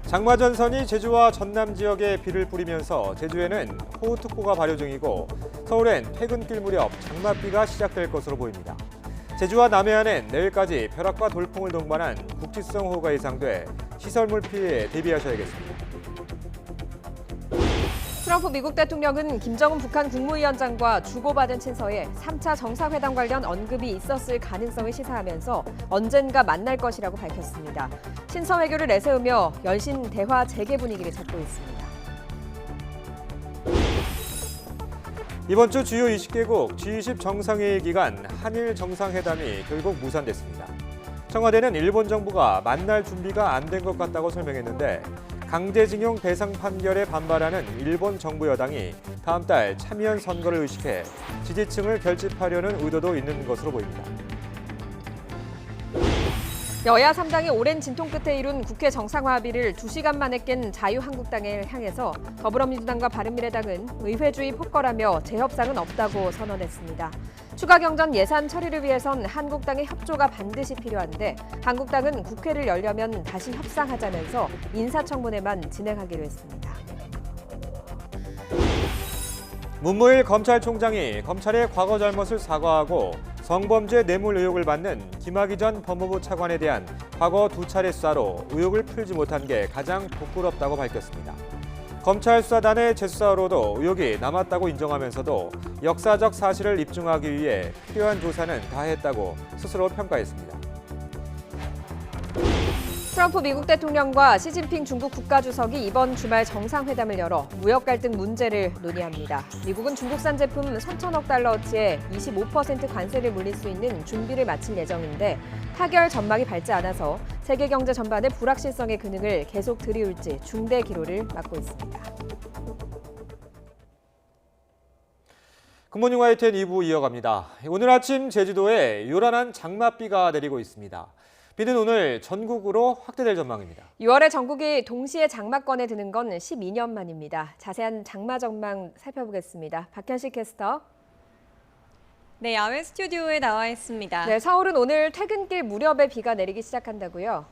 장마전선이 제주와 전남 지역에 비를 뿌리면서 제주에는 호우특보가 발효 중이고 서울엔 퇴근길 무렵 장맛비가 시작될 것으로 보입니다. 제주와 남해안엔 내일까지 벼락과 돌풍을 동반한 국지성 호우가 예상돼 시설물 피해에 대비하셔야겠습니다. 트럼프 미국 대통령은 김정은 북한 국무위원장과 주고받은 친서에 3차 정상회담 관련 언급이 있었을 가능성을 시사하면서 언젠가 만날 것이라고 밝혔습니다. 친서 외교를 내세우며 열신 대화 재개 분위기를 찾고 있습니다. 이번 주 주요 20개국 G20 정상회의 기간 한일 정상회담이 결국 무산됐습니다. 청와대는 일본 정부가 만날 준비가 안 된 것 같다고 설명했는데 강제징용 배상 판결에 반발하는 일본 정부 여당이 다음 달 참여연 선거를 의식해 지지층을 결집하려는 의도도 있는 것으로 보입니다. 여야 3당이 오랜 진통 끝에 이룬 국회 정상화 합의를 2시간 만에 깬 자유한국당을 향해서 더불어민주당과 바른미래당은 의회주의 폭거라며 재협상은 없다고 선언했습니다. 추가 경정 예산 처리를 위해선 한국당의 협조가 반드시 필요한데 한국당은 국회를 열려면 다시 협상하자면서 인사청문회만 진행하기로 했습니다. 문무일 검찰총장이 검찰의 과거 잘못을 사과하고 성범죄 뇌물 의혹을 받는 김학의 전 법무부 차관에 대한 과거 2차례 수사로 의혹을 풀지 못한 게 가장 부끄럽다고 밝혔습니다. 검찰 수사단의 재수사로도 의혹이 남았다고 인정하면서도 역사적 사실을 입증하기 위해 필요한 조사는 다 했다고 스스로 평가했습니다. 트럼프 미국 대통령과 시진핑 중국 국가주석이 이번 주말 정상회담을 열어 무역 갈등 문제를 논의합니다. 미국은 중국산 제품 3천억 달러어치의 25% 관세를 물릴 수 있는 준비를 마칠 예정인데 타결 전망이 밝지 않아서 세계 경제 전반의 불확실성의 근육을 계속 들이울지 중대 기로를 막고 있습니다. 굿모닝 YTN 2부 이어갑니다. 오늘 아침 제주도에 요란한 장맛비가 내리고 있습니다. 비는 오늘 전국으로 확대될 전망입니다. 6월에 전국이 동시에 장마권에 드는 건 12년 만입니다. 자세한 장마 전망 살펴보겠습니다. 박현식 캐스터. 네, 야외 스튜디오에 나와 있습니다. 네, 서울은 오늘 퇴근길 무렵에 비가 내리기 시작한다고요?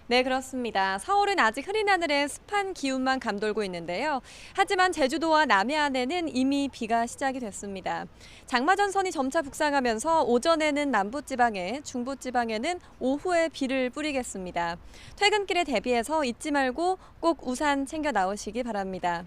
네, 그렇습니다. 서울은 아직 흐린 하늘에 습한 기운만 감돌고 있는데요. 하지만 제주도와 남해안에는 이미 비가 시작이 됐습니다. 장마전선이 점차 북상하면서 오전에는 남부지방에, 중부지방에는 오후에 비를 뿌리겠습니다. 퇴근길에 대비해서 잊지 말고 꼭 우산 챙겨 나오시기 바랍니다.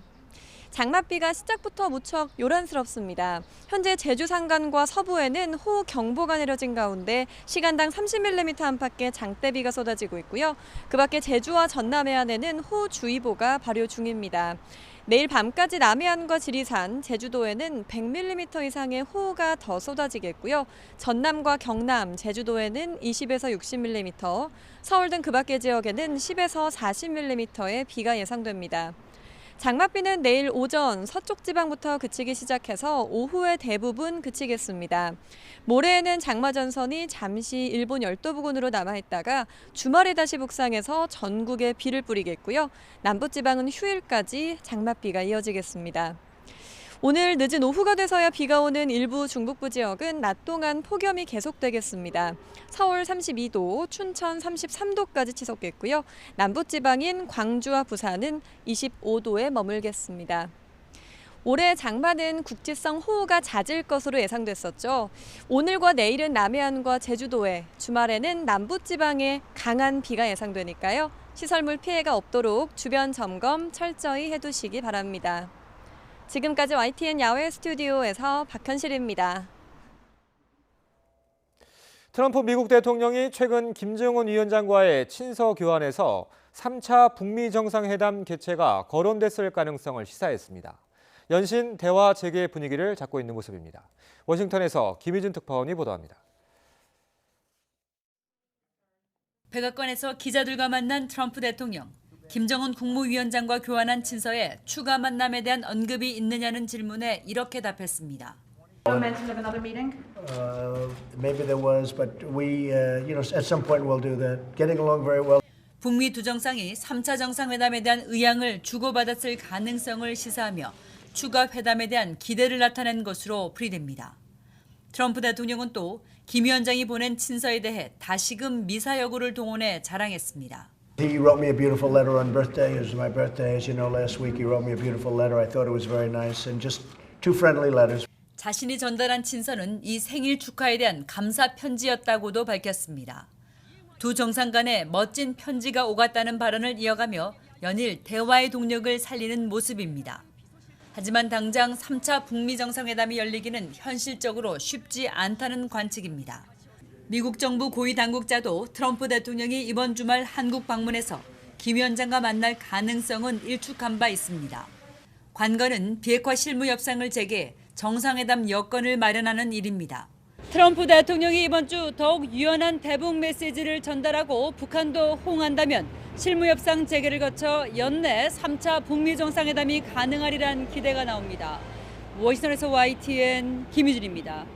장맛비가 시작부터 무척 요란스럽습니다. 현재 제주 산간과 서부에는 호우경보가 내려진 가운데 시간당 30mm 안팎의 장대비가 쏟아지고 있고요. 그 밖에 제주와 전남해안에는 호우주의보가 발효 중입니다. 내일 밤까지 남해안과 지리산, 제주도에는 100mm 이상의 호우가 더 쏟아지겠고요. 전남과 경남, 제주도에는 20에서 60mm, 서울 등 그 밖의 지역에는 10에서 40mm의 비가 예상됩니다. 장맛비는 내일 오전 서쪽 지방부터 그치기 시작해서 오후에 대부분 그치겠습니다. 모레에는 장마전선이 잠시 일본 열도 부근으로 남아있다가 주말에 다시 북상해서 전국에 비를 뿌리겠고요. 남부지방은 휴일까지 장맛비가 이어지겠습니다. 오늘 늦은 오후가 돼서야 비가 오는 일부 중북부 지역은 낮 동안 폭염이 계속되겠습니다. 서울 32도, 춘천 33도까지 치솟겠고요. 남부지방인 광주와 부산은 25도에 머물겠습니다. 올해 장마는 국지성 호우가 잦을 것으로 예상됐었죠. 오늘과 내일은 남해안과 제주도에, 주말에는 남부지방에 강한 비가 예상되니까요. 시설물 피해가 없도록 주변 점검 철저히 해두시기 바랍니다. 지금까지 YTN 야외 스튜디오에서 박현실입니다. 트럼프 미국 대통령이 최근 김정은 위원장과의 친서 교환에서 3차 북미 정상회담 개최가 거론됐을 가능성을 시사했습니다. 연신 대화 재개 분위기를 잡고 있는 모습입니다. 워싱턴에서 김희준 특파원이 보도합니다. 백악관에서 기자들과 만난 트럼프 대통령. 김정은 국무위원장과 교환한 친서에 추가 만남에 대한 언급이 있느냐는 질문에 이렇게 답했습니다. No mention of another meeting? Maybe there was, but we, at some point we'll do that. Getting along very well. 북미 두 정상이 3차 정상회담에 대한 의향을 주고받았을 가능성을 시사하며 추가 회담에 대한 기대를 나타낸 것으로 풀이됩니다. 트럼프 대통령은 또 김 위원장이 보낸 친서에 대해 다시금 미사 여구를 동원해 자랑했습니다. He wrote me a beautiful letter on birthday. It was my birthday, as you know, last week. He wrote me a beautiful letter. I thought it was very nice and just two friendly letters. 자신이 전달한 친서는 이 생일 축하에 대한 감사 편지였다고도 밝혔습니다. 두 정상 간에 멋진 편지가 오갔다는 발언을 이어가며 연일 대화의 동력을 살리는 모습입니다. 하지만 당장 3차 북미 정상회담이 열리기는 현실적으로 쉽지 않다는 관측입니다. 미국 정부 고위 당국자도 트럼프 대통령이 이번 주말 한국 방문해서 김 위원장과 만날 가능성은 일축한 바 있습니다. 관건은 비핵화 실무 협상을 재개, 정상회담 여건을 마련하는 일입니다. 트럼프 대통령이 이번 주 더욱 유연한 대북 메시지를 전달하고 북한도 호응한다면 실무 협상 재개를 거쳐 연내 3차 북미 정상회담이 가능하리란 기대가 나옵니다. 워싱턴에서 YTN 김유진입니다.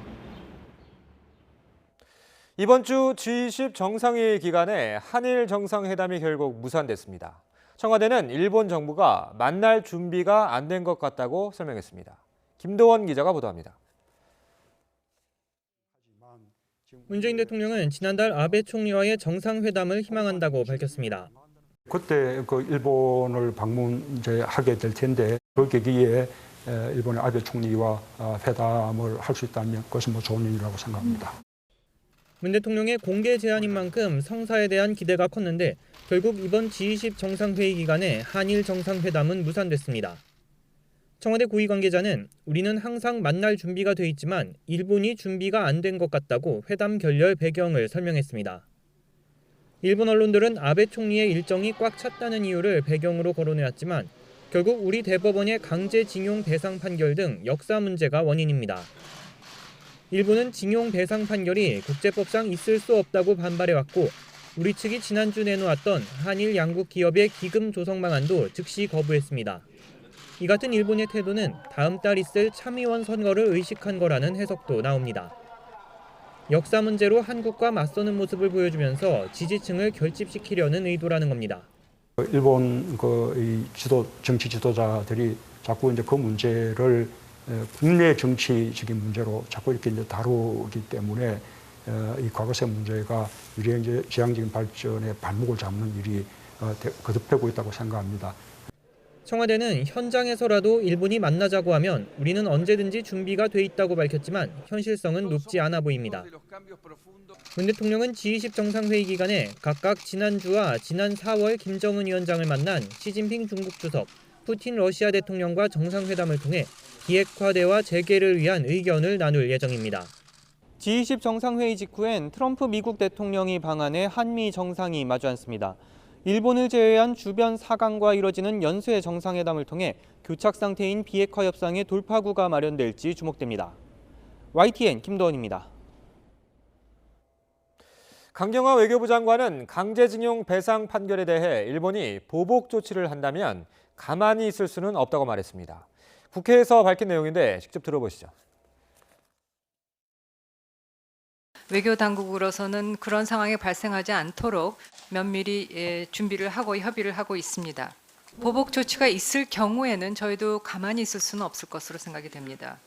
이번 주 G20 정상회의 기간에 한일 정상회담이 결국 무산됐습니다. 청와대는 일본 정부가 만날 준비가 안 된 것 같다고 설명했습니다. 김도원 기자가 보도합니다. 문재인 대통령은 지난달 아베 총리와의 정상회담을 희망한다고 밝혔습니다. 그때 일본을 방문하게 될 텐데 그 계기에 일본의 아베 총리와 회담을 할 수 있다면 그것은 좋은 일이라고 생각합니다. 문 대통령의 공개 제안인 만큼 성사에 대한 기대가 컸는데 결국 이번 G20 정상회의 기간에 한일 정상회담은 무산됐습니다. 청와대 고위 관계자는 우리는 항상 만날 준비가 돼 있지만 일본이 준비가 안 된 것 같다고 회담 결렬 배경을 설명했습니다. 일본 언론들은 아베 총리의 일정이 꽉 찼다는 이유를 배경으로 거론해왔지만 결국 우리 대법원의 강제징용 배상 판결 등 역사 문제가 원인입니다. 일본은 징용 배상 판결이 국제법상 있을 수 없다고 반발해왔고 우리 측이 지난주 내놓았던 한일 양국 기업의 기금 조성 방안도 즉시 거부했습니다. 이 같은 일본의 태도는 다음 달 있을 참의원 선거를 의식한 거라는 해석도 나옵니다. 역사 문제로 한국과 맞서는 모습을 보여주면서 지지층을 결집시키려는 의도라는 겁니다. 일본 정치 지도자들이 자꾸 그 문제를 국내 정치적인 문제로 자꾸 이렇게 다루기 때문에 이 과거세 문제가 미래 지향적인 발전에 발목을 잡는 일이 거듭되고 있다고 생각합니다. 청와대는 현장에서라도 일본이 만나자고 하면 우리는 언제든지 준비가 돼 있다고 밝혔지만 현실성은 높지 않아 보입니다. 문 대통령은 G20 정상회의 기간에 각각 지난주와 지난 4월 김정은 위원장을 만난 시진핑 중국 주석, 푸틴 러시아 대통령과 정상회담을 통해 비핵화 대화 재개를 위한 의견을 나눌 예정입니다. G20 정상회의 직후엔 트럼프 미국 대통령이 방한해 한미 정상이 마주 앉습니다. 일본을 제외한 주변 4강과 이뤄지는 연쇄 정상회담을 통해 교착 상태인 비핵화 협상의 돌파구가 마련될지 주목됩니다. YTN 김도원입니다. 강경화 외교부 장관은 강제징용 배상 판결에 대해 일본이 보복 조치를 한다면 가만히 있을 수는 없다고 말했습니다. 국회에서 밝힌 내용인데 직접 들어보시죠. 외교 당국으로서는 그런 상황이 발생하지 않도록 면밀히 준비를 하고 협의를 하고 있습니다. 보복 조치가 있을 경우에는 저희도 가만히 있을 수는 없을 것으로 생각이 됩니다.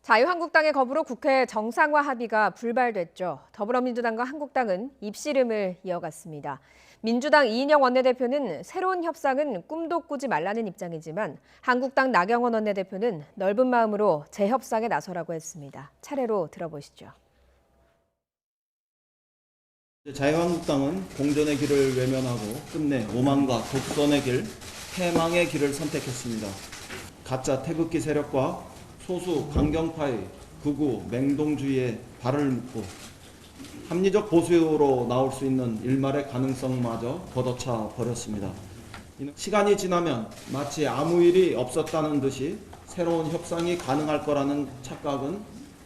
자유한국당의 거부로 국회 정상화 합의가 불발됐죠. 더불어민주당과 한국당은 입씨름을 이어갔습니다. 민주당 이인영 원내대표는 새로운 협상은 꿈도 꾸지 말라는 입장이지만 한국당 나경원 원내대표는 넓은 마음으로 재협상에 나서라고 했습니다. 차례로 들어보시죠. 자유한국당은 공존의 길을 외면하고 끝내 오만과 독선의 길, 패망의 길을 선택했습니다. 가짜 태극기 세력과 소수 강경파의 극우 맹동주의에 발을 묶고 합리적 보수로 나올 수 있는 일말의 가능성마저 걷어차 버렸습니다. 시간이 지나면 마치 아무 일이 없었다는 듯이 새로운 협상이 가능할 거라는 착각은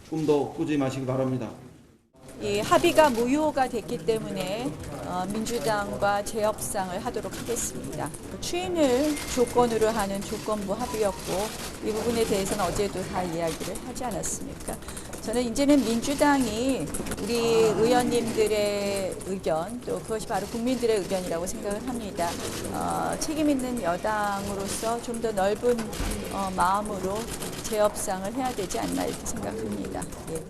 꿈도 꾸지 마시기 바랍니다. 이 합의가 무효가 됐기 때문에 민주당과 재협상을 하도록 하겠습니다. 추인을 조건으로 하는 조건부 합의였고 이 부분에 대해서는 어제도 다 이야기를 하지 않았습니까? 저는 이제는 민주당이 우리 의원님들의 의견 또 그것이 바로 국민들의 의견이라고 생각을 합니다. 책임 있는 여당으로서 좀 더 넓은 마음으로 재협상을 해야 되지 않나 이렇게 생각합니다. 예.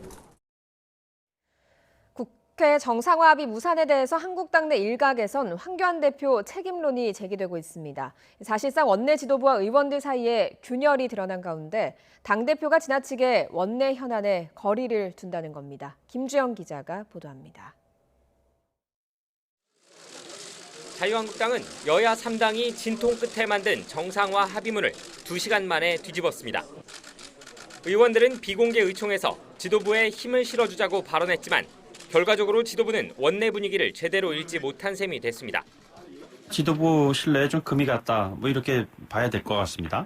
국회 정상화 합의 무산에 대해서 한국당 내 일각에선 황교안 대표 책임론이 제기되고 있습니다. 사실상 원내 지도부와 의원들 사이에 균열이 드러난 가운데 당대표가 지나치게 원내 현안에 거리를 둔다는 겁니다. 김주영 기자가 보도합니다. 자유한국당은 여야 3당이 진통 끝에 만든 정상화 합의문을 2시간 만에 뒤집었습니다. 의원들은 비공개 의총에서 지도부에 힘을 실어주자고 발언했지만 결과적으로 지도부는 원내 분위기를 제대로 읽지 못한 셈이 됐습니다. 지도부 신뢰에 좀 금이 갔다, 이렇게 봐야 될 것 같습니다.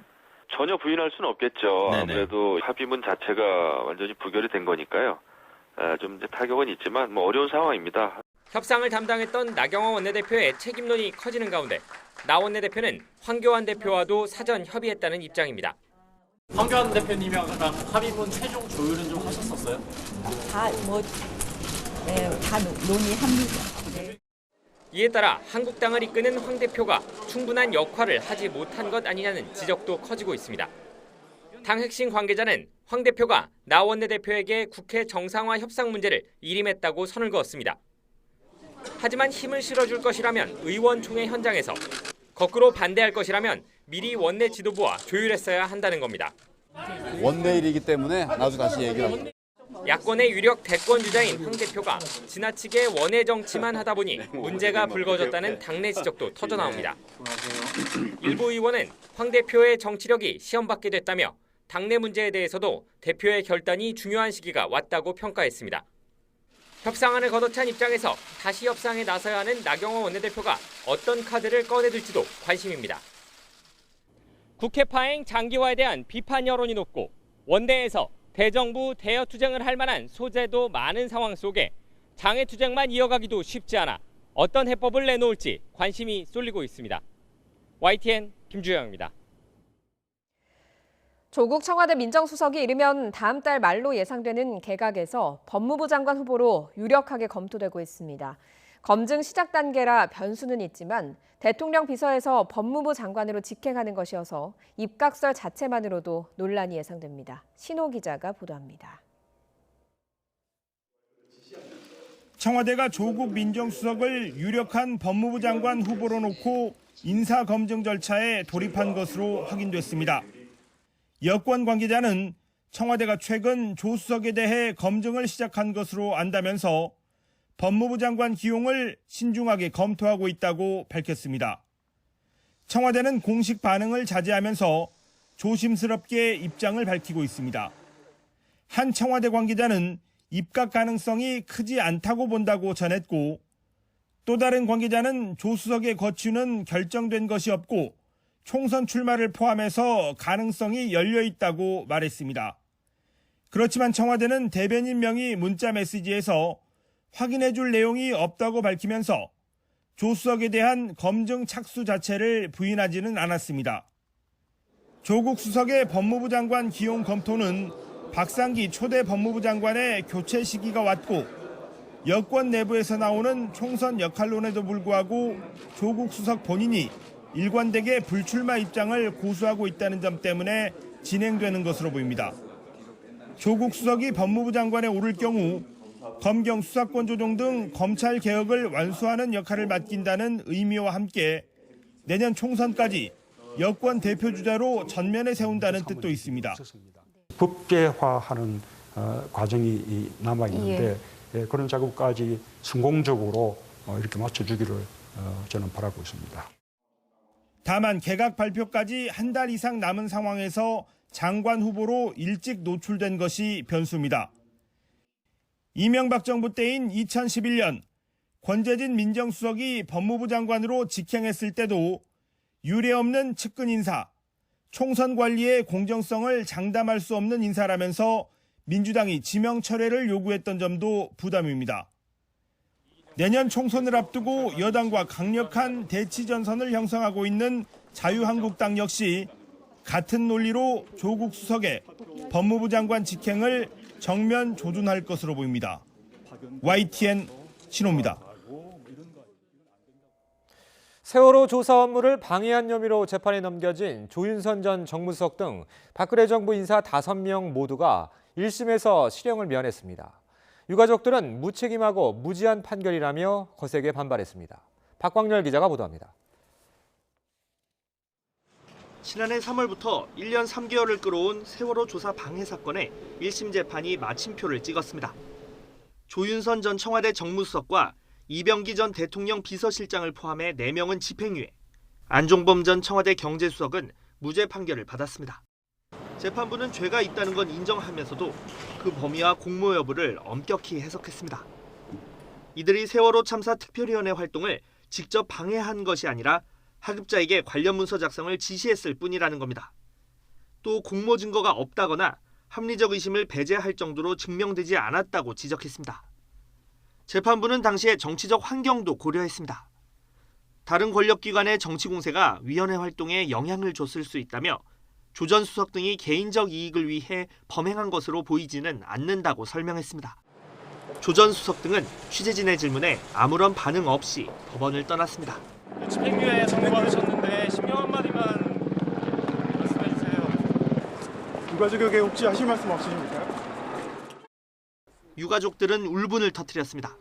전혀 부인할 수는 없겠죠. 네네. 아무래도 합의문 자체가 완전히 부결이 된 거니까요. 좀 이제 타격은 있지만 어려운 상황입니다. 협상을 담당했던 나경원 원내대표의 책임론이 커지는 가운데 나 원내대표는 황교안 대표와도 사전 협의했다는 입장입니다. 황교안 대표님이랑 합의문 최종 조율은 좀 하셨었어요? 다 논의합니다. 이에 따라 한국당을 이끄는 황 대표가 충분한 역할을 하지 못한 것 아니냐는 지적도 커지고 있습니다. 당 핵심 관계자는 황 대표가 나 원내대표에게 국회 정상화 협상 문제를 일임했다고 선을 그었습니다. 하지만 힘을 실어줄 것이라면 의원총회 현장에서, 거꾸로 반대할 것이라면 미리 원내 지도부와 조율했어야 한다는 겁니다. 원내 일이기 때문에 나도 다시 얘기를 합니다. 야권의 유력 대권 주자인 황 대표가 지나치게 원외 정치만 하다 보니 문제가 불거졌다는 당내 지적도 터져나옵니다. 일부 의원은 황 대표의 정치력이 시험받게 됐다며 당내 문제에 대해서도 대표의 결단이 중요한 시기가 왔다고 평가했습니다. 협상안을 걷어찬 입장에서 다시 협상에 나서야 하는 나경원 원내대표가 어떤 카드를 꺼내들지도 관심입니다. 국회 파행 장기화에 대한 비판 여론이 높고 원내에서 대정부 대여투쟁을 할 만한 소재도 많은 상황 속에 장외투쟁만 이어가기도 쉽지 않아 어떤 해법을 내놓을지 관심이 쏠리고 있습니다. YTN 김주영입니다. 조국 청와대 민정수석이 이르면 다음 달 말로 예상되는 개각에서 법무부 장관 후보로 유력하게 검토되고 있습니다. 검증 시작 단계라 변수는 있지만 대통령 비서에서 법무부 장관으로 직행하는 것이어서 입각설 자체만으로도 논란이 예상됩니다. 신호 기자가 보도합니다. 청와대가 조국 민정수석을 유력한 법무부 장관 후보로 놓고 인사검증 절차에 돌입한 것으로 확인됐습니다. 여권 관계자는 청와대가 최근 조 수석에 대해 검증을 시작한 것으로 안다면서 법무부 장관 기용을 신중하게 검토하고 있다고 밝혔습니다. 청와대는 공식 반응을 자제하면서 조심스럽게 입장을 밝히고 있습니다. 한 청와대 관계자는 입각 가능성이 크지 않다고 본다고 전했고, 또 다른 관계자는 조 수석의 거취는 결정된 것이 없고 총선 출마를 포함해서 가능성이 열려 있다고 말했습니다. 그렇지만 청와대는 대변인 명의 문자 메시지에서 확인해 줄 내용이 없다고 밝히면서 조 수석에 대한 검증 착수 자체를 부인하지는 않았습니다. 조국 수석의 법무부 장관 기용 검토는 박상기 초대 법무부 장관의 교체 시기가 왔고, 여권 내부에서 나오는 총선 역할론에도 불구하고 조국 수석 본인이 일관되게 불출마 입장을 고수하고 있다는 점 때문에 진행되는 것으로 보입니다. 조국 수석이 법무부 장관에 오를 경우 검경 수사권 조정 등 검찰 개혁을 완수하는 역할을 맡긴다는 의미와 함께 내년 총선까지 여권 대표 주자로 전면에 세운다는 뜻도 있습니다. 법제화하는 과정이 남아있는데 그런 작업까지 성공적으로 이렇게 맞춰주기를 저는 바라고 있습니다. 다만 개각 발표까지 한 달 이상 남은 상황에서 장관 후보로 일찍 노출된 것이 변수입니다. 이명박 정부 때인 2011년 권재진 민정수석이 법무부 장관으로 직행했을 때도 유례없는 측근 인사, 총선 관리의 공정성을 장담할 수 없는 인사라면서 민주당이 지명 철회를 요구했던 점도 부담입니다. 내년 총선을 앞두고 여당과 강력한 대치 전선을 형성하고 있는 자유한국당 역시 같은 논리로 조국 수석의 법무부 장관 직행을 정면 조준할 것으로 보입니다. YTN 신호입니다. 세월호 조사 업무를 방해한 혐의로 재판에 넘겨진 조윤선 전 정무수석 등 박근혜 정부 인사 5명 모두가 1심에서 실형을 면했습니다. 유가족들은 무책임하고 무지한 판결이라며 거세게 반발했습니다. 박광렬 기자가 보도합니다. 지난해 3월부터 1년 3개월을 끌어온 세월호 조사 방해 사건의 1심 재판이 마침표를 찍었습니다. 조윤선 전 청와대 정무수석과 이병기 전 대통령 비서실장을 포함해 4명은 집행유예, 안종범 전 청와대 경제수석은 무죄 판결을 받았습니다. 재판부는 죄가 있다는 건 인정하면서도 그 범위와 공모 여부를 엄격히 해석했습니다. 이들이 세월호 참사 특별위원회 활동을 직접 방해한 것이 아니라 하급자에게 관련 문서 작성을 지시했을 뿐이라는 겁니다. 또 공모 증거가 없다거나 합리적 의심을 배제할 정도로 증명되지 않았다고 지적했습니다. 재판부는 당시에 정치적 환경도 고려했습니다. 다른 권력기관의 정치 공세가 위원회 활동에 영향을 줬을 수 있다며 조 전 수석 등이 개인적 이익을 위해 범행한 것으로 보이지는 않는다고 설명했습니다. 조 전 수석 등은 취재진의 질문에 아무런 반응 없이 법원을 떠났습니다. 집행유예 선고받으셨는데 심경 한마디만 말씀해 주세요. 유가족에게 혹시 하실 말씀 없으십니까? 유가족들은 울분을 터뜨렸습니다.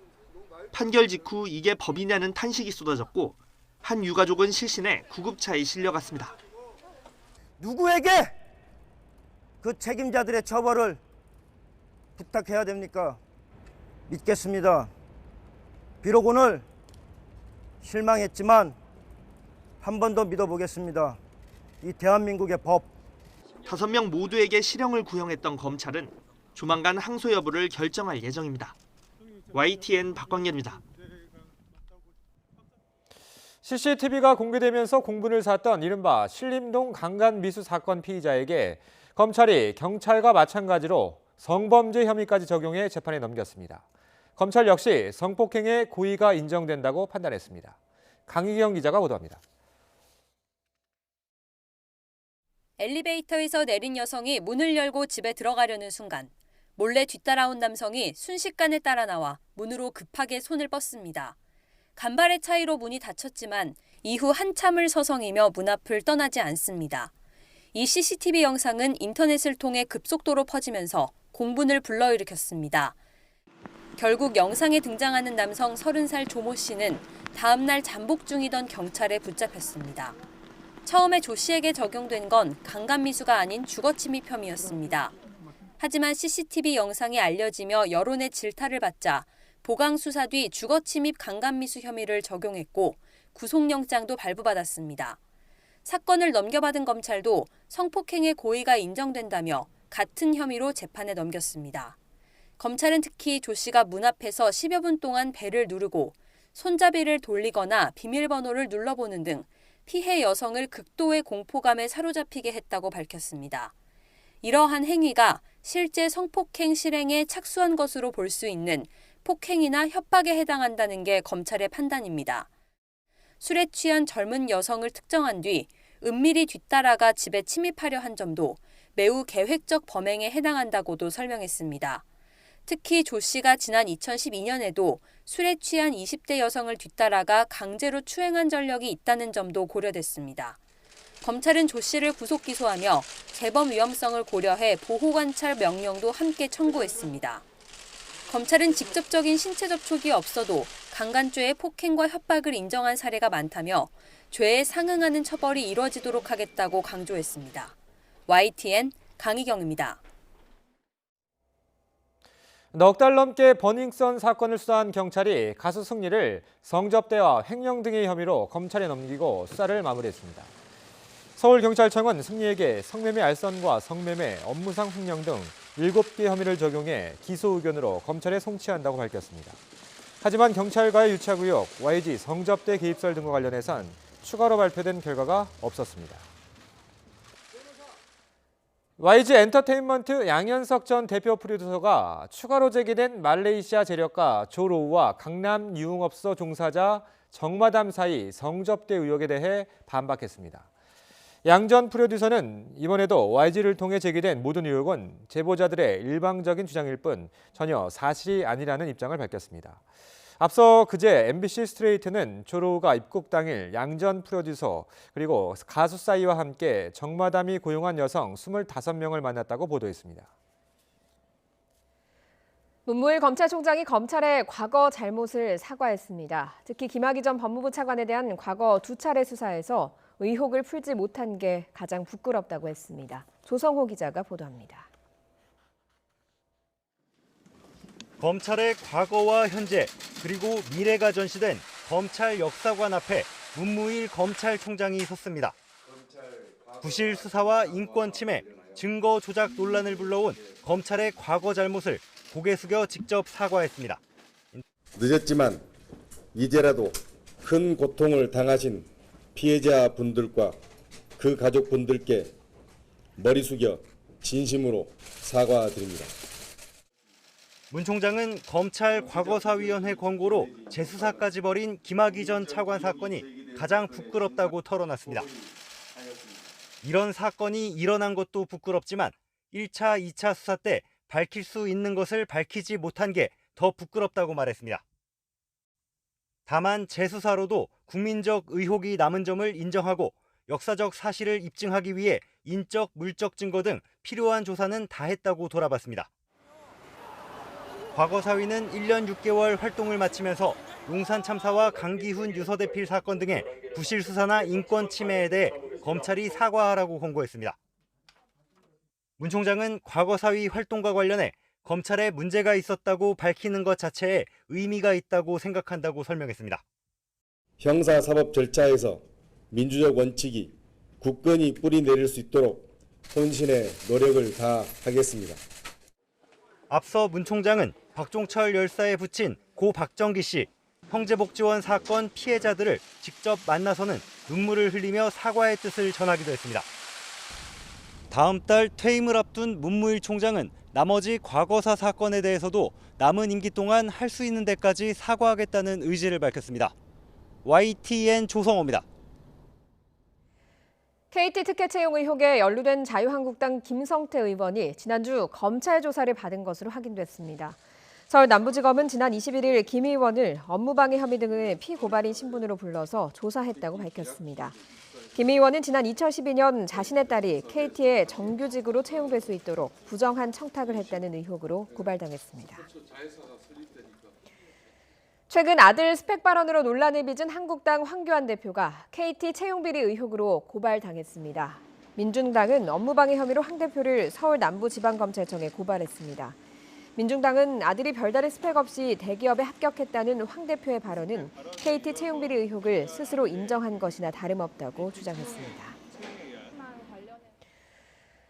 판결 직후 이게 법이냐는 탄식이 쏟아졌고 한 유가족은 실신해 구급차에 실려갔습니다. 누구에게 그 책임자들의 처벌을 부탁해야 됩니까? 믿겠습니다. 비록 오늘 실망했지만 한 번 더 믿어보겠습니다. 이 대한민국의 법. 5명 모두에게 실형을 구형했던 검찰은 조만간 항소 여부를 결정할 예정입니다. YTN 박광렬입니다. CCTV가 공개되면서 공분을 샀던 이른바 신림동 강간미수 사건 피의자에게 검찰이 경찰과 마찬가지로 성범죄 혐의까지 적용해 재판에 넘겼습니다. 검찰 역시 성폭행의 고의가 인정된다고 판단했습니다. 강희경 기자가 보도합니다. 엘리베이터에서 내린 여성이 문을 열고 집에 들어가려는 순간 몰래 뒤따라온 남성이 순식간에 따라 나와 문으로 급하게 손을 뻗습니다. 간발의 차이로 문이 닫혔지만 이후 한참을 서성이며 문 앞을 떠나지 않습니다. 이 CCTV 영상은 인터넷을 통해 급속도로 퍼지면서 공분을 불러일으켰습니다. 결국 영상에 등장하는 남성 30살 조모 씨는 다음 날 잠복 중이던 경찰에 붙잡혔습니다. 처음에 조 씨에게 적용된 건 강간미수가 아닌 주거침입 혐의였습니다. 하지만 CCTV 영상이 알려지며 여론의 질타를 받자 보강 수사 뒤 주거침입 강간미수 혐의를 적용했고 구속영장도 발부받았습니다. 사건을 넘겨받은 검찰도 성폭행의 고의가 인정된다며 같은 혐의로 재판에 넘겼습니다. 검찰은 특히 조 씨가 문 앞에서 10여 분 동안 벨을 누르고 손잡이를 돌리거나 비밀번호를 눌러보는 등 피해 여성을 극도의 공포감에 사로잡히게 했다고 밝혔습니다. 이러한 행위가 실제 성폭행 실행에 착수한 것으로 볼 수 있는 폭행이나 협박에 해당한다는 게 검찰의 판단입니다. 술에 취한 젊은 여성을 특정한 뒤 은밀히 뒤따라가 집에 침입하려 한 점도 매우 계획적 범행에 해당한다고도 설명했습니다. 특히 조 씨가 지난 2012년에도 술에 취한 20대 여성을 뒤따라가 강제로 추행한 전력이 있다는 점도 고려됐습니다. 검찰은 조 씨를 구속 기소하며 재범 위험성을 고려해 보호관찰 명령도 함께 청구했습니다. 검찰은 직접적인 신체 접촉이 없어도 강간죄의 폭행과 협박을 인정한 사례가 많다며 죄에 상응하는 처벌이 이뤄지도록 하겠다고 강조했습니다. YTN 강희경입니다. 넉 달 넘게 버닝썬 사건을 수사한 경찰이 가수 승리를 성접대와 횡령 등의 혐의로 검찰에 넘기고 수사를 마무리했습니다. 서울경찰청은 승리에게 성매매 알선과 성매매, 업무상 횡령 등 7개 혐의를 적용해 기소 의견으로 검찰에 송치한다고 밝혔습니다. 하지만 경찰과의 유착 의혹, YG 성접대 개입설 등과 관련해선 추가로 발표된 결과가 없었습니다. YG 엔터테인먼트 양현석 전 대표 프로듀서가 추가로 제기된 말레이시아 재력가 조로우와 강남 유흥업소 종사자 정마담 사이 성접대 의혹에 대해 반박했습니다. 양 전 프로듀서는 이번에도 YG를 통해 제기된 모든 의혹은 제보자들의 일방적인 주장일 뿐 전혀 사실이 아니라는 입장을 밝혔습니다. 앞서 그제 MBC 스트레이트는 조로우가 입국 당일 양 전 프로듀서 그리고 가수 싸이와 함께 정마담이 고용한 여성 25명을 만났다고 보도했습니다. 문무일 검찰총장이 검찰의 과거 잘못을 사과했습니다. 특히 김학의 전 법무부 차관에 대한 과거 2차례 수사에서 의혹을 풀지 못한 게 가장 부끄럽다고 했습니다. 조성호 기자가 보도합니다. 검찰의 과거와 현재 그리고 미래가 전시된 검찰 역사관 앞에 문무일 검찰총장이 섰습니다. 부실 수사와 인권 침해, 증거 조작 논란을 불러온 검찰의 과거 잘못을 고개 숙여 직접 사과했습니다. 늦었지만 이제라도 큰 고통을 당하신 피해자분들과 그 가족분들께 머리 숙여 진심으로 사과드립니다. 문 총장은 검찰 과거사위원회 권고로 재수사까지 벌인 김학의 전 차관 사건이 가장 부끄럽다고 털어놨습니다. 이런 사건이 일어난 것도 부끄럽지만 1차, 2차 수사 때 밝힐 수 있는 것을 밝히지 못한 게 더 부끄럽다고 말했습니다. 다만 재수사로도 국민적 의혹이 남은 점을 인정하고 역사적 사실을 입증하기 위해 인적, 물적 증거 등 필요한 조사는 다 했다고 돌아봤습니다. 과거사위는 1년 6개월 활동을 마치면서 용산 참사와 강기훈 유서대필 사건 등의 부실 수사나 인권 침해에 대해 검찰이 사과하라고 권고했습니다. 문 총장은 과거사위 활동과 관련해 검찰에 문제가 있었다고 밝히는 것 자체에 의미가 있다고 생각한다고 설명했습니다. 형사사법 절차에서 민주적 원칙이 굳건히 뿌리 내릴 수 있도록 혼신의 노력을 다하겠습니다. 앞서 문 총장은 박종철 열사에 붙인 고 박정기 씨 형제복지원 사건 피해자들을 직접 만나서는 눈물을 흘리며 사과의 뜻을 전하기도 했습니다. 다음 달 퇴임을 앞둔 문무일 총장은 나머지 과거사 사건에 대해서도 남은 임기 동안 할 수 있는 데까지 사과하겠다는 의지를 밝혔습니다. YTN 조성호입니다. KT 특혜 채용 의혹에 연루된 자유한국당 김성태 의원이 지난주 검찰 조사를 받은 것으로 확인됐습니다. 서울 남부지검은 지난 21일 김 의원을 업무방해 혐의 등의 피고발인 신분으로 불러서 조사했다고 밝혔습니다. 김 의원은 지난 2012년 자신의 딸이 KT에 정규직으로 채용될 수 있도록 부정한 청탁을 했다는 의혹으로 고발당했습니다. 최근 아들 스펙 발언으로 논란을 빚은 한국당 황교안 대표가 KT 채용비리 의혹으로 고발당했습니다. 민중당은 업무방해 혐의로 황 대표를 서울 남부지방검찰청에 고발했습니다. 민중당은 아들이 별다른 스펙 없이 대기업에 합격했다는 황 대표의 발언은 KT 채용비리 의혹을 스스로 인정한 것이나 다름없다고 주장했습니다.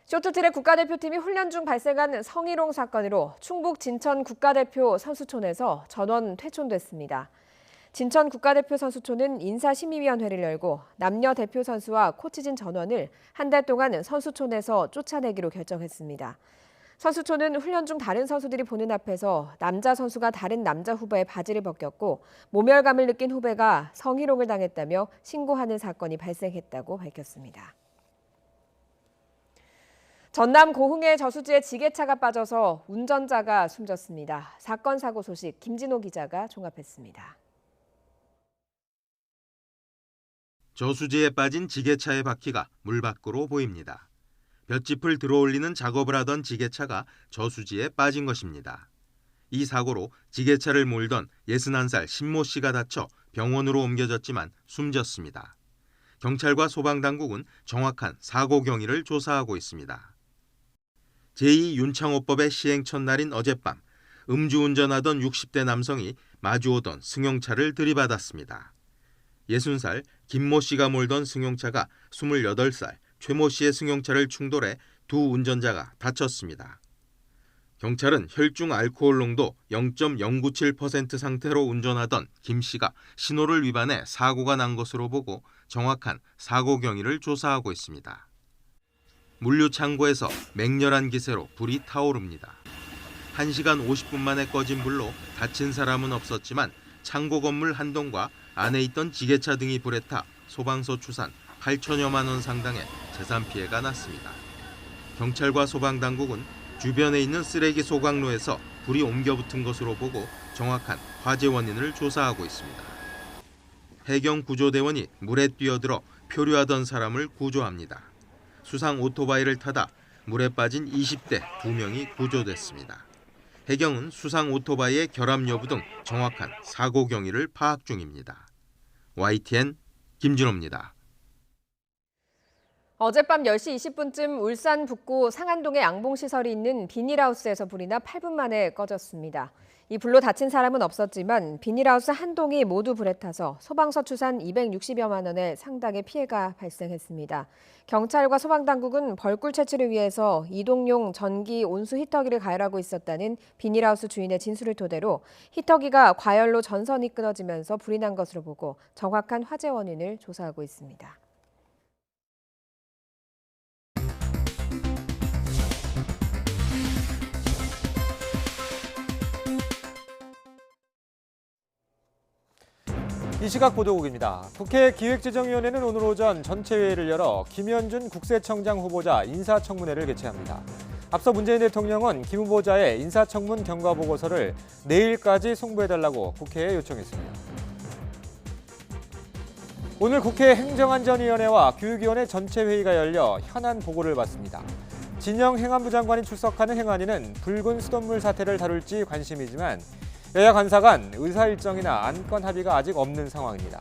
쇼트트랙 국가대표팀이 훈련 중 발생한 성희롱 사건으로 충북 진천 국가대표 선수촌에서 전원 퇴촌됐습니다. 진천 국가대표 선수촌은 인사심의위원회를 열고 남녀 대표 선수와 코치진 전원을 한 달 동안 선수촌에서 쫓아내기로 결정했습니다. 선수촌은 훈련 중 다른 선수들이 보는 앞에서 남자 선수가 다른 남자 후배의 바지를 벗겼고 모멸감을 느낀 후배가 성희롱을 당했다며 신고하는 사건이 발생했다고 밝혔습니다. 전남 고흥의 저수지에 지게차가 빠져서 운전자가 숨졌습니다. 사건 사고 소식 김진호 기자가 종합했습니다. 저수지에 빠진 지게차의 바퀴가 물 밖으로 보입니다. 볏짚을 들어올리는 작업을 하던 지게차가 저수지에 빠진 것입니다. 이 사고로 지게차를 몰던 61살 신모 씨가 다쳐 병원으로 옮겨졌지만 숨졌습니다. 경찰과 소방당국은 정확한 사고 경위를 조사하고 있습니다. 제2윤창호법의 시행 첫날인 어젯밤, 음주운전하던 60대 남성이 마주오던 승용차를 들이받았습니다. 60살 김모 씨가 몰던 승용차가 28살 최모 씨의 승용차를 충돌해 두 운전자가 다쳤습니다. 경찰은 혈중 알코올 농도 0.097% 상태로 운전하던 김 씨가 신호를 위반해 사고가 난 것으로 보고 정확한 사고 경위를 조사하고 있습니다. 물류 창고에서 맹렬한 기세로 불이 타오릅니다. 1시간 50분 만에 꺼진 불로 다친 사람은 없었지만 창고 건물 한 동과 안에 있던 지게차 등이 불에 타 소방서 추산 8천여만 원 상당의 재산 피해가 났습니다. 경찰과 소방당국은 주변에 있는 쓰레기 소각로에서 불이 옮겨 붙은 것으로 보고 정확한 화재 원인을 조사하고 있습니다. 해경구조대원이 물에 뛰어들어 표류하던 사람을 구조합니다. 수상 오토바이를 타다 물에 빠진 20대 2명이 구조됐습니다. 해경은 수상 오토바이의 결함 여부 등 정확한 사고 경위를 파악 중입니다. YTN 김준호입니다. 어젯밤 10시 20분쯤 울산 북구 상안동에 양봉시설이 있는 비닐하우스에서 불이 나 8분 만에 꺼졌습니다. 이 불로 다친 사람은 없었지만 비닐하우스 한 동이 모두 불에 타서 소방서 추산 260여만 원의 상당의 피해가 발생했습니다. 경찰과 소방당국은 벌꿀 채취를 위해서 이동용 전기 온수 히터기를 가열하고 있었다는 비닐하우스 주인의 진술을 토대로 히터기가 과열로 전선이 끊어지면서 불이 난 것으로 보고 정확한 화재 원인을 조사하고 있습니다. 이 시각 보도국입니다. 국회 기획재정위원회는 오늘 오전 전체 회의를 열어 김현준 국세청장 후보자 인사청문회를 개최합니다. 앞서 문재인 대통령은 김 후보자의 인사청문 경과보고서를 내일까지 송부해달라고 국회에 요청했습니다. 오늘 국회 행정안전위원회와 교육위원회 전체 회의가 열려 현안 보고를 받습니다. 진영 행안부 장관이 출석하는 행안위는 붉은 수돗물 사태를 다룰지 관심이지만 여야 관사 간 의사 일정이나 안건 합의가 아직 없는 상황입니다.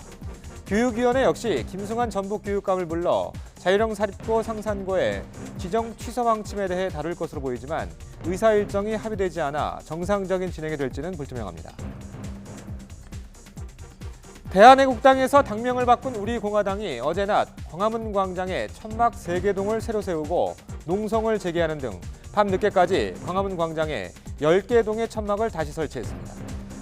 교육위원회 역시 김승환 전북교육감을 불러 자율형 사립고 상산고의 지정 취소 방침에 대해 다룰 것으로 보이지만 의사 일정이 합의되지 않아 정상적인 진행이 될지는 불투명합니다. 대한애국당에서 당명을 바꾼 우리공화당이 어제 낮 광화문 광장에 천막 3개동을 새로 세우고 농성을 재개하는 등 밤늦게까지 광화문 광장에 10개 동의 천막을 다시 설치했습니다.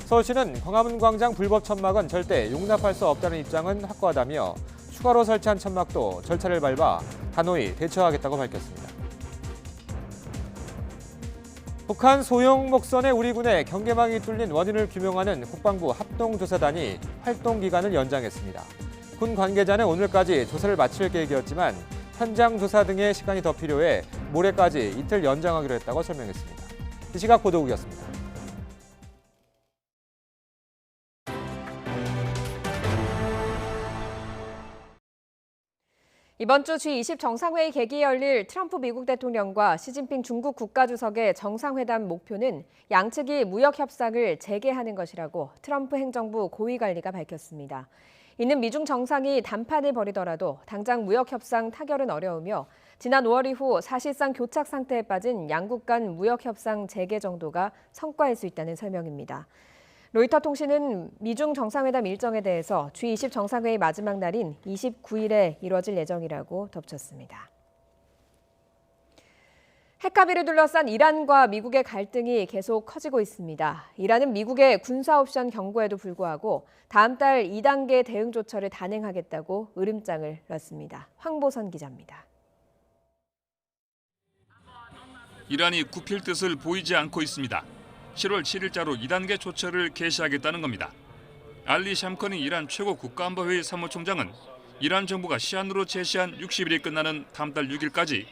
서울시는 광화문 광장 불법 천막은 절대 용납할 수 없다는 입장은 확고하다며 추가로 설치한 천막도 절차를 밟아 단호히 대처하겠다고 밝혔습니다. 북한 소형 목선의 우리 군의 경계망이 뚫린 원인을 규명하는 국방부 합동조사단이 활동 기간을 연장했습니다. 군 관계자는 오늘까지 조사를 마칠 계획이었지만 현장 조사 등의 시간이 더 필요해 모레까지 이틀 연장하기로 했다고 설명했습니다. 이 시각 보도국이었습니다. 이번 주 G20 정상회의 개기에 열릴 트럼프 미국 대통령과 시진핑 중국 국가주석의 정상회담 목표는 양측이 무역 협상을 재개하는 것이라고 트럼프 행정부 고위관리가 밝혔습니다. 이는 미중 정상이 담판을 벌이더라도 당장 무역 협상 타결은 어려우며 지난 5월 이후 사실상 교착 상태에 빠진 양국 간 무역 협상 재개 정도가 성과일 수 있다는 설명입니다. 로이터 통신은 미중 정상회담 일정에 대해서 G20 정상회의 마지막 날인 29일에 이뤄질 예정이라고 덧붙였습니다. 핵합의를 둘러싼 이란과 미국의 갈등이 계속 커지고 있습니다. 이란은 미국의 군사 옵션 경고에도 불구하고 다음 달 2단계 대응 조처를 단행하겠다고 으름장을 놨습니다. 황보선 기자입니다. 이란이 굽힐 뜻을 보이지 않고 있습니다. 7월 7일자로 2단계 조처를 개시하겠다는 겁니다. 알리 샴커니 이란 최고 국가안보회의 사무총장은 이란 정부가 시한으로 제시한 60일이 끝나는 다음 달 6일까지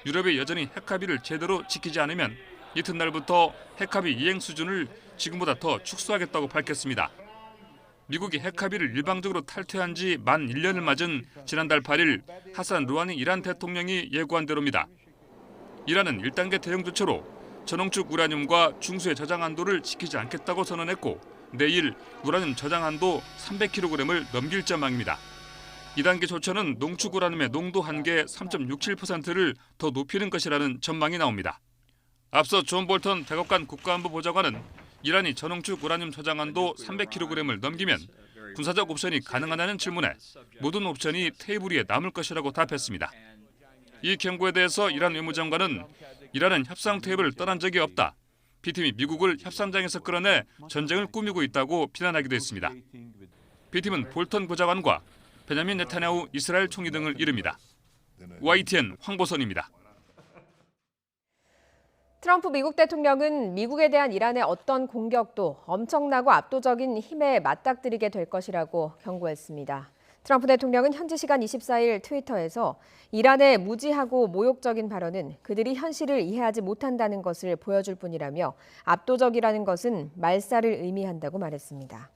유럽이 여전히 핵합의를 제대로 지키지 않으면 이튿날부터 핵합의 이행 수준을 지금보다 더 축소하겠다고 밝혔습니다. 미국이 핵합의를 일방적으로 탈퇴한 지 만 1년을 맞은 지난달 8일 하산 루하니 이란 대통령이 예고한 대로입니다. 이란은 1단계 대응 조처로 전홍축 우라늄과 중수의 저장 한도를 지키지 않겠다고 선언했고 내일 우라늄 저장 한도 300kg을 넘길 전망입니다. 2단계 조처는 농축 우라늄의 농도 한계 3.67%를 더 높이는 것이라는 전망이 나옵니다. 앞서 존 볼턴 백악관 국가안보보좌관은 이란이 전홍축 우라늄 저장 한도 300kg을 넘기면 군사적 옵션이 가능하다는 질문에 모든 옵션이 테이블 위에 남을 것이라고 답했습니다. 이 경고에 대해서 이란 외무장관은 이란은 협상 테이블을 떠난 적이 없다. B팀이 미국을 협상장에서 끌어내 전쟁을 꾸미고 있다고 비난하기도 했습니다. B팀은 볼턴 보좌관과 베냐민 네타냐후 이스라엘 총리 등을 이릅니다. YTN 황보선입니다. 트럼프 미국 대통령은 미국에 대한 이란의 어떤 공격도 엄청나고 압도적인 힘에 맞닥뜨리게 될 것이라고 경고했습니다. 트럼프 대통령은 현지 시간 24일 트위터에서 이란의 무지하고 모욕적인 발언은 그들이 현실을 이해하지 못한다는 것을 보여줄 뿐이라며 압도적이라는 것은 말살을 의미한다고 말했습니다.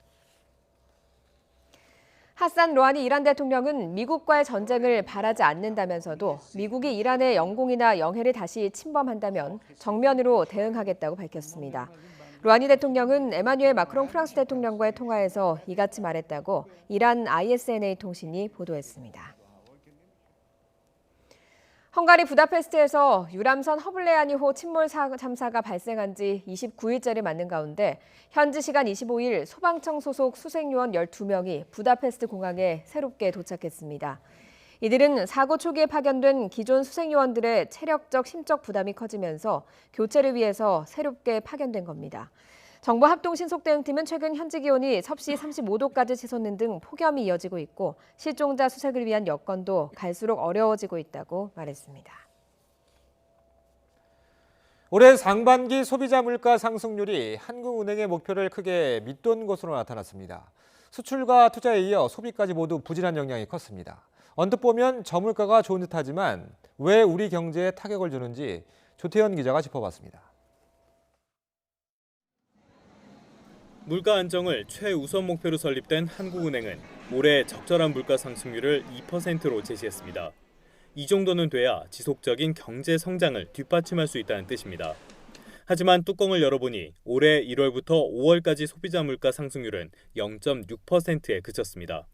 하산 로하니 이란 대통령은 미국과의 전쟁을 바라지 않는다면서도 미국이 이란의 영공이나 영해를 다시 침범한다면 정면으로 대응하겠다고 밝혔습니다. 로하니 대통령은 에마뉴엘 마크롱 프랑스 대통령과의 통화에서 이같이 말했다고 이란 ISNA 통신이 보도했습니다. 헝가리 부다페스트에서 유람선 허블레아니호 침몰 참사가 발생한 지 29일째를 맞는 가운데 현지 시간 25일 소방청 소속 수색요원 12명이 부다페스트 공항에 새롭게 도착했습니다. 이들은 사고 초기에 파견된 기존 수색요원들의 체력적, 심적 부담이 커지면서 교체를 위해서 새롭게 파견된 겁니다. 정부 합동신속대응팀은 최근 현지 기온이 섭씨 35도까지 치솟는 등 폭염이 이어지고 있고 실종자 수색을 위한 여건도 갈수록 어려워지고 있다고 말했습니다. 올해 상반기 소비자 물가 상승률이 한국은행의 목표를 크게 밑돈 것으로 나타났습니다. 수출과 투자에 이어 소비까지 모두 부진한 영향이 컸습니다. 언뜻 보면 저물가가 좋은 듯하지만 왜 우리 경제에 타격을 주는지 조태현 기자가 짚어봤습니다. 물가 안정을 최우선 목표로 설립된 한국은행은 올해 적절한 물가 상승률을 2%로 제시했습니다. 이 정도는 돼야 지속적인 경제 성장을 뒷받침할 수 있다는 뜻입니다. 하지만 뚜껑을 열어보니 올해 1월부터 5월까지 소비자 물가 상승률은 0.6%에 그쳤습니다.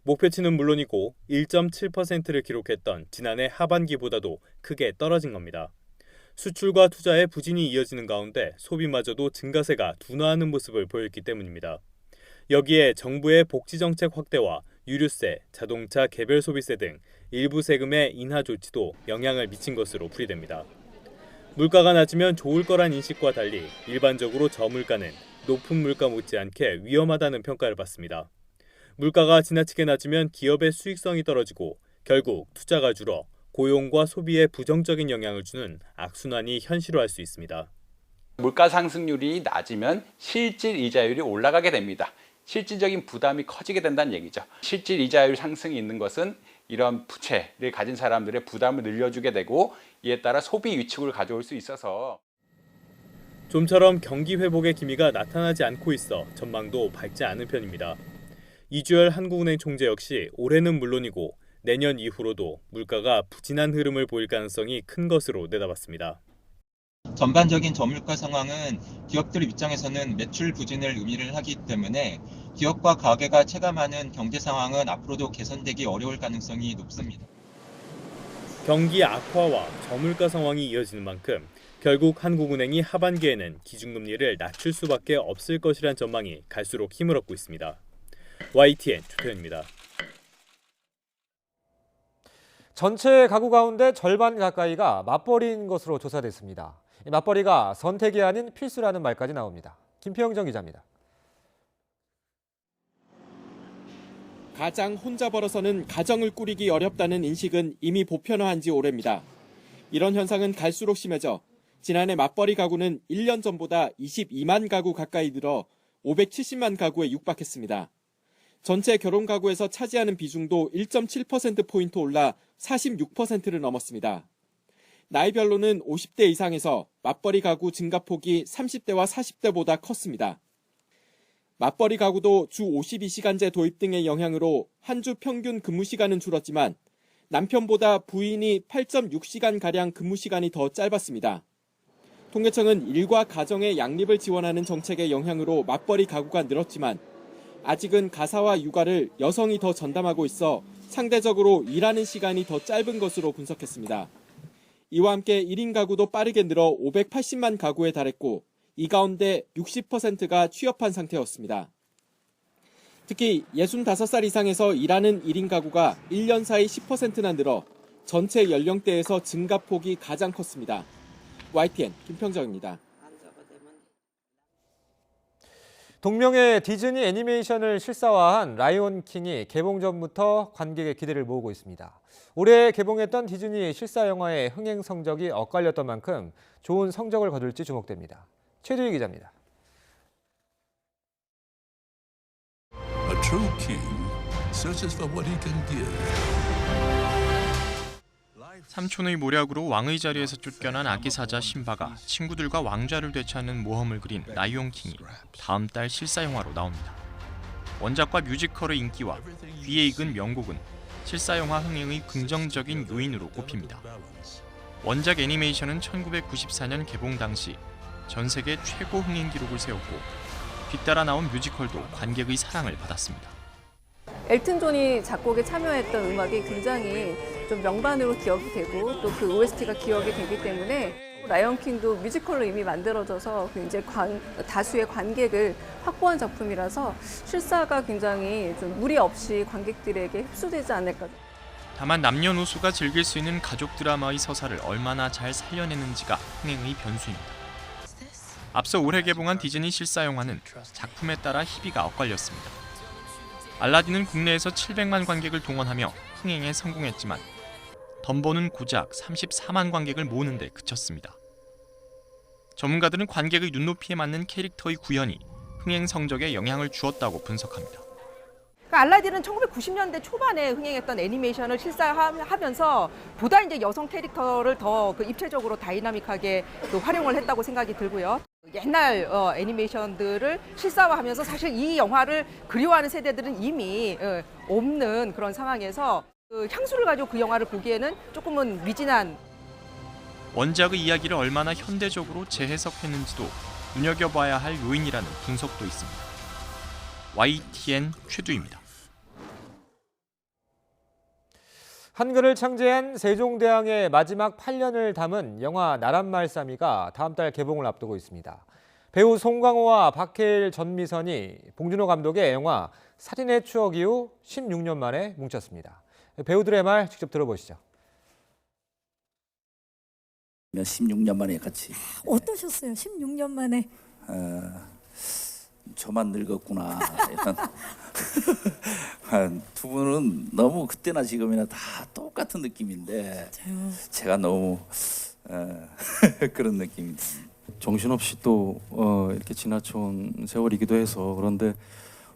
목표치는 물론이고 1.7%를 기록했던 지난해 하반기보다도 크게 떨어진 겁니다. 수출과 투자에 부진이 이어지는 가운데 소비마저도 증가세가 둔화하는 모습을 보였기 때문입니다. 여기에 정부의 복지정책 확대와 유류세, 자동차 개별 소비세 등 일부 세금의 인하 조치도 영향을 미친 것으로 풀이됩니다. 물가가 낮으면 좋을 거란 인식과 달리 일반적으로 저물가는 높은 물가 못지않게 위험하다는 평가를 받습니다. 물가가 지나치게 낮으면 기업의 수익성이 떨어지고 결국 투자가 줄어 고용과 소비에 부정적인 영향을 주는 악순환이 현실화할 수 있습니다. 물가 상승률이 낮으면 실질 이자율이 올라가게 됩니다. 실질적인 부담이 커지게 된다는 얘기죠. 실질 이자율 상승이 있는 것은 이런 부채를 가진 사람들의 부담을 늘려주게 되고 이에 따라 소비 위축을 가져올 수 있어서 좀처럼 경기 회복의 기미가 나타나지 않고 있어 전망도 밝지 않은 편입니다. 이주열 한국은행 총재 역시 올해는 물론이고 내년 이후로도 물가가 부진한 흐름을 보일 가능성이 큰 것으로 내다봤습니다. 전반적인 저물가 상황은 기업들 입장에서는 매출 부진을 의미를 하기 때문에 기업과 가게가 체감하는 경제 상황은 앞으로도 개선되기 어려울 가능성이 높습니다. 경기 악화와 저물가 상황이 이어지는 만큼 결국 한국은행이 하반기에는 기준금리를 낮출 수밖에 없을 것이란 전망이 갈수록 힘을 얻고 있습니다. YTN 조태현입니다. 전체 가구 가운데 절반 가까이가 맞벌이인 것으로 조사됐습니다. 맞벌이가 선택이 아닌 필수라는 말까지 나옵니다. 김평정 기자입니다. 가장 혼자 벌어서는 가정을 꾸리기 어렵다는 인식은 이미 보편화한 지 오래입니다. 이런 현상은 갈수록 심해져 지난해 맞벌이 가구는 1년 전보다 22만 가구 가까이 늘어 570만 가구에 육박했습니다. 전체 결혼 가구에서 차지하는 비중도 1.7%포인트 올라 46%를 넘었습니다. 나이별로는 50대 이상에서 맞벌이 가구 증가폭이 30대와 40대보다 컸습니다. 맞벌이 가구도 주 52시간제 도입 등의 영향으로 한 주 평균 근무 시간은 줄었지만 남편보다 부인이 8.6시간가량 근무 시간이 더 짧았습니다. 통계청은 일과 가정의 양립을 지원하는 정책의 영향으로 맞벌이 가구가 늘었지만 아직은 가사와 육아를 여성이 더 전담하고 있어 상대적으로 일하는 시간이 더 짧은 것으로 분석했습니다. 이와 함께 1인 가구도 빠르게 늘어 580만 가구에 달했고 이 가운데 60%가 취업한 상태였습니다. 특히 65살 이상에서 일하는 1인 가구가 1년 사이 10%나 늘어 전체 연령대에서 증가폭이 가장 컸습니다. YTN 김평정입니다. 동명의 디즈니 애니메이션을 실사화한 라이온 킹이 개봉 전부터 관객의 기대를 모으고 있습니다. 올해 개봉했던 디즈니 실사 영화의 흥행 성적이 엇갈렸던 만큼 좋은 성적을 거둘지 주목됩니다. 최두희 기자입니다. A true king searches for what he can give. 삼촌의 모략으로 왕의 자리에서 쫓겨난 아기 사자 심바가 친구들과 왕좌를 되찾는 모험을 그린 라이온 킹이 다음 달 실사 영화로 나옵니다. 원작과 뮤지컬의 인기와 귀에 익은 명곡은 실사영화 흥행의 긍정적인 요인으로 꼽힙니다. 원작 애니메이션은 1994년 개봉 당시 전 세계 최고 흥행 기록을 세웠고 뒤따라 나온 뮤지컬도 관객의 사랑을 받았습니다. 엘튼 존이 작곡에 참여했던 음악이 굉장히 좀 명반으로 기억이 되고 또 그 OST가 기억이 되기 때문에 라이언 킹도 뮤지컬로 이미 만들어져서 굉장히 다수의 관객을 확보한 작품이라서 실사가 굉장히 좀 무리 없이 관객들에게 흡수되지 않을까. 다만 남녀노소가 즐길 수 있는 가족 드라마의 서사를 얼마나 잘 살려내는지가 흥행의 변수입니다. 앞서 올해 개봉한 디즈니 실사 영화는 작품에 따라 희비가 엇갈렸습니다. 알라딘은 국내에서 700만 관객을 동원하며 흥행에 성공했지만 덤보는 고작 34만 관객을 모으는 데 그쳤습니다. 전문가들은 관객의 눈높이에 맞는 캐릭터의 구현이 흥행 성적에 영향을 주었다고 분석합니다. 알라딘은 1990년대 초반에 흥행했던 애니메이션을 실사하면서 보다 이제 여성 캐릭터를 더 입체적으로 다이나믹하게 또 활용을 했다고 생각이 들고요. 옛날 애니메이션들을 실사화하면서 사실 이 영화를 그리워하는 세대들은 이미 없는 그런 상황에서 향수를 가지고 그 영화를 보기에는 조금은 미진한. 원작의 이야기를 얼마나 현대적으로 재해석했는지도 눈여겨봐야 할 요인이라는 분석도 있습니다. YTN 최두입니다. 한글을 창제한 세종대왕의 마지막 8년을 담은 영화 나랏말싸미가 다음 달 개봉을 앞두고 있습니다. 배우 송강호와 박해일, 전미선이 봉준호 감독의 영화 살인의 추억 이후 16년 만에 뭉쳤습니다. 배우들의 말 직접 들어보시죠. 16년 만에 같이. 어떠셨어요? 16년 만에. 저만 늙었구나. 두 분은 너무 그때나 지금이나 다 똑같은 느낌인데 제가 너무 그런 느낌입니다. 정신없이 또 이렇게 지나쳐온 세월이기도 해서 그런데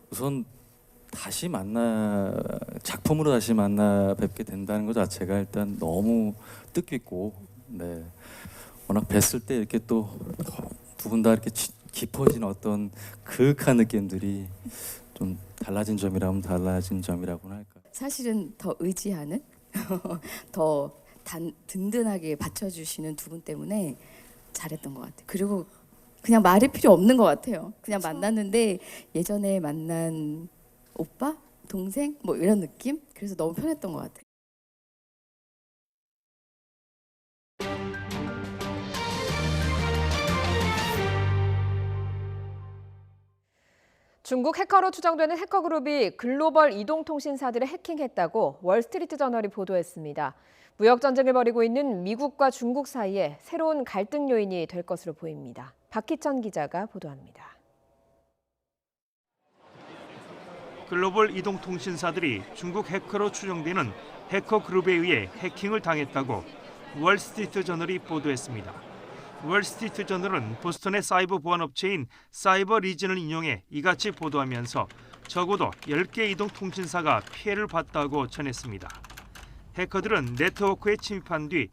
우선 작품으로 다시 만나 뵙게 된다는 것 자체가 일단 너무 뜻깊고, 네, 워낙 뵀을 때 이렇게 또 두 분 다 이렇게 깊어진 어떤 그윽한 느낌들이 좀 달라진 점이라고나 할까. 사실은 더 의지하는, 더 든든하게 받쳐주시는 두 분 때문에 잘했던 것 같아요. 그리고 그냥 말이 필요 없는 것 같아요. 그냥 만났는데 예전에 만난 오빠? 동생? 뭐 이런 느낌? 그래서 너무 편했던 것 같아요. 중국 해커로 추정되는 해커그룹이 글로벌 이동통신사들을 해킹했다고 월스트리트저널이 보도했습니다. 무역 전쟁을 벌이고 있는 미국과 중국 사이에 새로운 갈등 요인이 될 것으로 보입니다. 박희천 기자가 보도합니다. 글로벌 이동통신사들이 중국 해커로 추정되는 해커그룹에 의해 해킹을 당했다고 월스트리트저널이 보도했습니다. 월스트리트저널은 보스턴의 사이버 보안 업체인 사이버 리진을 인용해 이같이 보도하면서 적어도 10개 이동통신사가 피해를 봤다고 전했습니다. 해커들은 네트워크에 침입한 뒤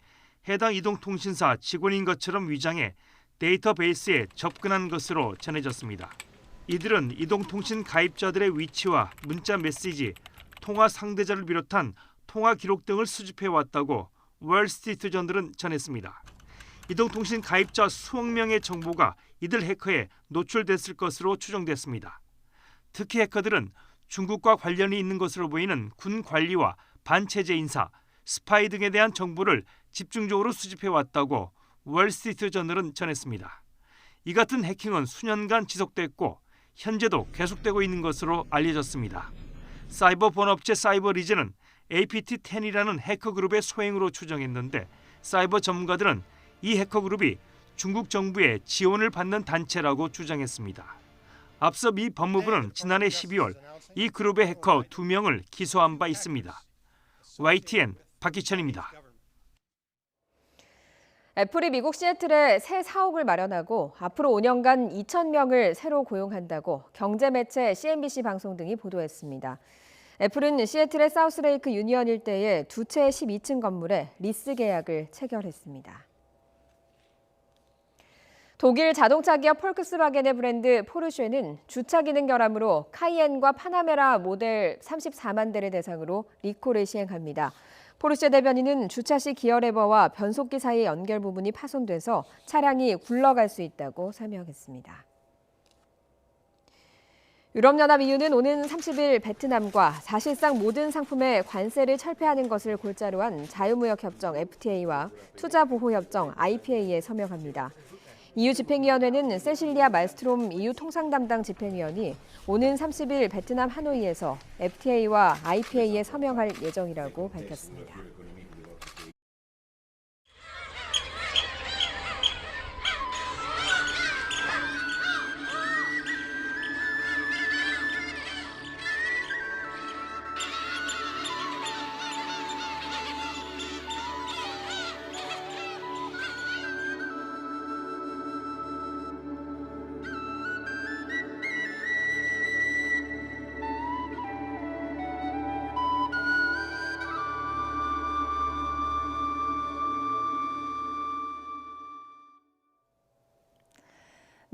해당 이동통신사 직원인 것처럼 위장해 데이터베이스에 접근한 것으로 전해졌습니다. 이들은 이동통신 가입자들의 위치와 문자 메시지, 통화 상대자를 비롯한 통화 기록 등을 수집해왔다고 월스트리트저널은 전했습니다. 이동통신 가입자 수억 명의 정보가 이들 해커에 노출됐을 것으로 추정됐습니다. 특히 해커들은 중국과 관련이 있는 것으로 보이는 군 관리와 반체제 인사, 스파이 등에 대한 정보를 집중적으로 수집해왔다고 월스트리트저널은 전했습니다. 이 같은 해킹은 수년간 지속됐고 현재도 계속되고 있는 것으로 알려졌습니다. 사이버 보안업체 사이버 리즈는 APT-10이라는 해커그룹의 소행으로 추정했는데 사이버 전문가들은 이 해커그룹이 중국 정부의 지원을 받는 단체라고 주장했습니다. 앞서 미 법무부는 지난해 12월 이 그룹의 해커 2명을 기소한 바 있습니다. YTN 박희천입니다. 애플이 미국 시애틀에 새 사옥을 마련하고 앞으로 5년간 2,000명을 새로 고용한다고 경제매체 CNBC 방송 등이 보도했습니다. 애플은 시애틀의 사우스레이크 유니언 일대의 두 채 12층 건물에 리스 계약을 체결했습니다. 독일 자동차 기업 폴크스바겐의 브랜드 포르쉐는 주차 기능 결함으로 카이엔과 파나메라 모델 34만 대를 대상으로 리콜을 시행합니다. 포르쉐 대변인은 주차 시 기어 레버와 변속기 사이의 연결 부분이 파손돼서 차량이 굴러갈 수 있다고 설명했습니다. 유럽연합 EU는 오는 30일 베트남과 사실상 모든 상품에 관세를 철폐하는 것을 골자로 한 자유무역협정 FTA와 투자보호협정 IPA에 서명합니다. EU 집행위원회는 세실리아 말스트롬 EU 통상 담당 집행위원이 오는 30일 베트남 하노이에서 FTA와 IPA에 서명할 예정이라고 밝혔습니다.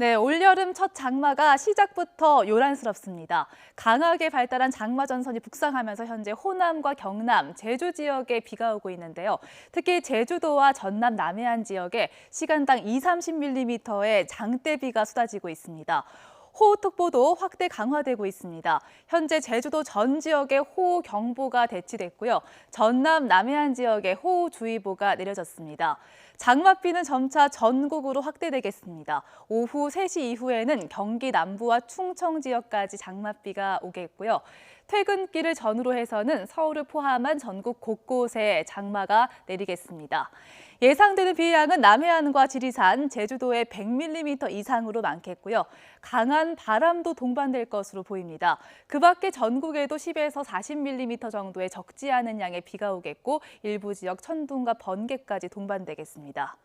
네, 올여름 첫 장마가 시작부터 요란스럽습니다. 강하게 발달한 장마 전선이 북상하면서 현재 호남과 경남, 제주 지역에 비가 오고 있는데요. 특히 제주도와 전남 남해안 지역에 시간당 20-30mm의 장대비가 쏟아지고 있습니다. 호우특보도 확대 강화되고 있습니다. 현재 제주도 전 지역에 호우경보가 대치됐고요. 전남 남해안 지역에 호우주의보가 내려졌습니다. 장맛비는 점차 전국으로 확대되겠습니다. 오후 3시 이후에는 경기 남부와 충청 지역까지 장맛비가 오겠고요. 퇴근길을 전후로 해서는 서울을 포함한 전국 곳곳에 장마가 내리겠습니다. 예상되는 비 양은 남해안과 지리산, 제주도에 100mm 이상으로 많겠고요. 강한 바람도 동반될 것으로 보입니다. 그 밖에 전국에도 10에서 40mm 정도의 적지 않은 양의 비가 오겠고 일부 지역 천둥과 번개까지 동반되겠습니다.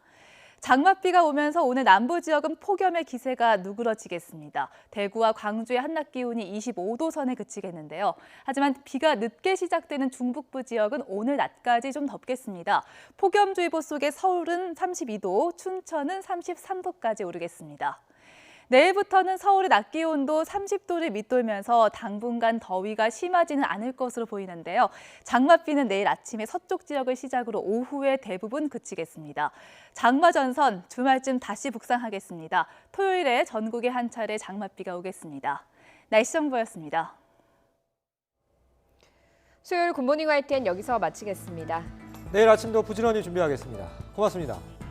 장맛비가 오면서 오늘 남부 지역은 폭염의 기세가 누그러지겠습니다. 대구와 광주의 한낮 기온이 25도 선에 그치겠는데요. 하지만 비가 늦게 시작되는 중북부 지역은 오늘 낮까지 좀 덥겠습니다. 폭염주의보 속에 서울은 32도, 춘천은 33도까지 오르겠습니다. 내일부터는 서울의 낮 기온도 30도를 밑돌면서 당분간 더위가 심하지는 않을 것으로 보이는데요. 장맛비는 내일 아침에 서쪽 지역을 시작으로 오후에 대부분 그치겠습니다. 장마 전선 주말쯤 다시 북상하겠습니다. 토요일에 전국에 한 차례 장맛비가 오겠습니다. 날씨 정보였습니다. 수요일 굿모닝 YTN 여기서 마치겠습니다. 내일 아침도 부지런히 준비하겠습니다. 고맙습니다.